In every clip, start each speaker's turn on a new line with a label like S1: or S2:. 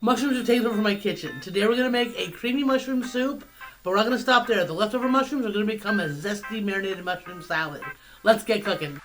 S1: Mushrooms are taken over from my kitchen. Today we're going to make a creamy mushroom soup, but we're not going to stop there. The leftover mushrooms are going to become a zesty marinated mushroom salad. Let's get cooking.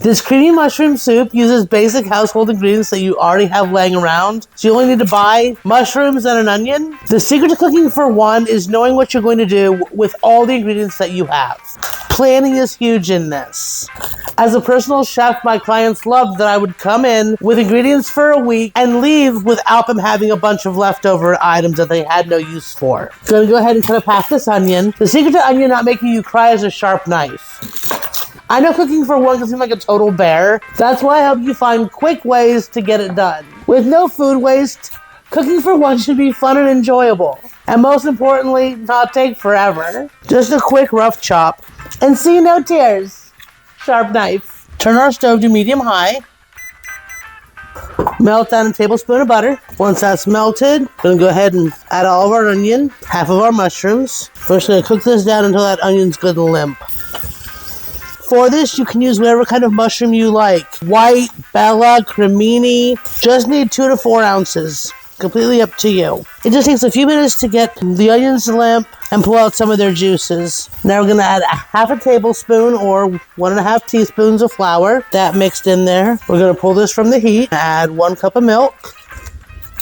S1: This creamy mushroom soup uses basic household ingredients that you already have laying around. So you only need to buy mushrooms and an onion. The secret to cooking for one is knowing what you're going to do with all the ingredients that you have. Planning is huge in this. As a personal chef, my clients loved that I would come in with ingredients for a week and leave without them having a bunch of leftover items that they had no use for. So I'm going to go ahead and cut up half this onion. The secret to onion not making you cry is a sharp knife. I know cooking for one can seem like a total bear. That's why I help you find quick ways to get it done. With no food waste, cooking for one should be fun and enjoyable. And most importantly, not take forever. Just a quick rough chop. And see, no tears. Sharp knife. Turn our stove to medium-high. Melt down a tablespoon of butter. Once that's melted, we're going to go ahead and add all of our onion, half of our mushrooms. We're just going to cook this down until that onion's good and limp. For this, you can use whatever kind of mushroom you like. White, Bella, cremini. Just need 2 to 4 ounces. Completely up to you. It just takes a few minutes to get the onions limp and pull out some of their juices. Now we're going to add a half a tablespoon or 1.5 teaspoons of flour. That mixed in there. We're going to pull this from the heat. Add 1 cup of milk.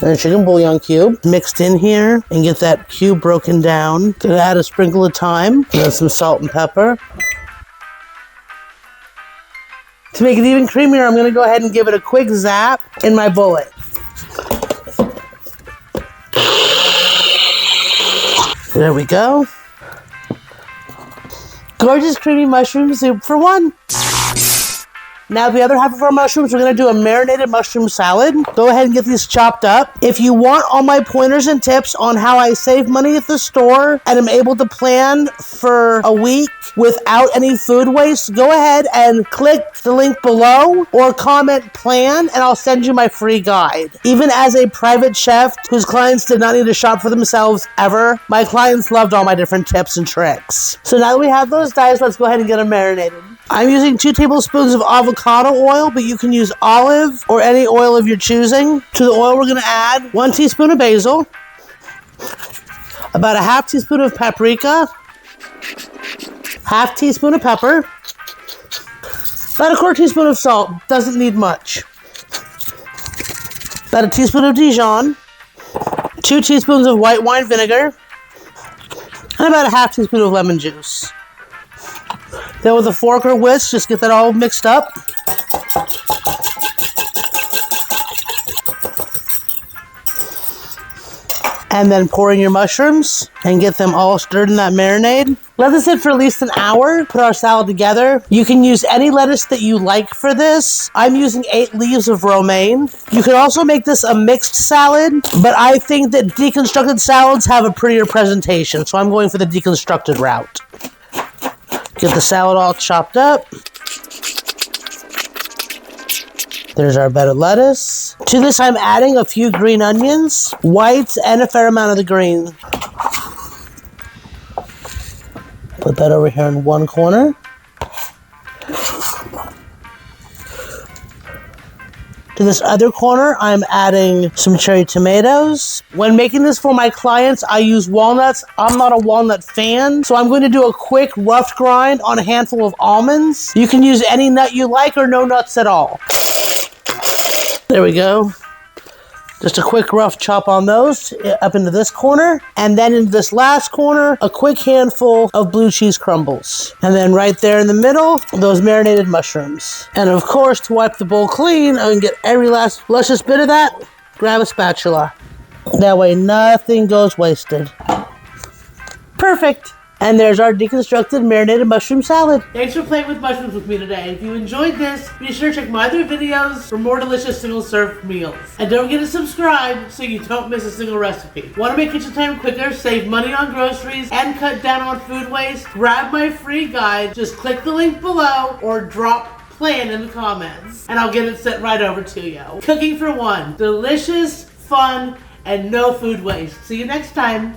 S1: And a chicken bouillon cube mixed in here and get that cube broken down. Going to add a sprinkle of thyme and some salt and pepper. To make it even creamier, I'm going to go ahead and give it a quick zap in my bullet. There we go. Gorgeous creamy mushroom soup for one. Now the other half of our mushrooms, we're going to do a marinated mushroom salad. Go ahead and get these chopped up. If you want all my pointers and tips on how I save money at the store and am able to plan for a week without any food waste, go ahead and click the link below or comment plan and I'll send you my free guide. Even as a private chef whose clients did not need to shop for themselves ever, my clients loved all my different tips and tricks. So now that we have those dice, let's go ahead and get them marinated. I'm using 2 tablespoons of avocado oil, but you can use olive or any oil of your choosing. To the oil, we're going to add 1 teaspoon of basil, about a half teaspoon of paprika, half teaspoon of pepper, about a 1/4 teaspoon of salt. Doesn't need much. About a teaspoon of Dijon, 2 teaspoons of white wine vinegar, and about a half teaspoon of lemon juice. Then with a fork or whisk, just get that all mixed up. And then pour in your mushrooms and get them all stirred in that marinade. Let this sit for at least an hour. Put our salad together. You can use any lettuce that you like for this. I'm using 8 leaves of romaine. You can also make this a mixed salad, but I think that deconstructed salads have a prettier presentation, so I'm going for the deconstructed route. Get the salad all chopped up. There's our bed of lettuce. To this, I'm adding a few green onions, whites, and a fair amount of the green. Put that over here in one corner. To this other corner, I'm adding some cherry tomatoes. When making this for my clients, I use walnuts. I'm not a walnut fan, so I'm going to do a quick rough grind on a handful of almonds. You can use any nut you like or no nuts at all. There we go. Just a quick rough chop on those up into this corner. And then in this last corner, a quick handful of blue cheese crumbles. And then right there in the middle, those marinated mushrooms. And of course, to wipe the bowl clean and get every last luscious bit of that, grab a spatula. That way nothing goes wasted. Perfect. And there's our deconstructed marinated mushroom salad. Thanks for playing with mushrooms with me today. If you enjoyed this, be sure to check my other videos for more delicious single-serve meals. And don't forget to subscribe so you don't miss a single recipe. Want to make kitchen time quicker, save money on groceries, and cut down on food waste? Grab my free guide. Just click the link below or drop plan in the comments, and I'll get it sent right over to you. Cooking for one. Delicious, fun, and no food waste. See you next time.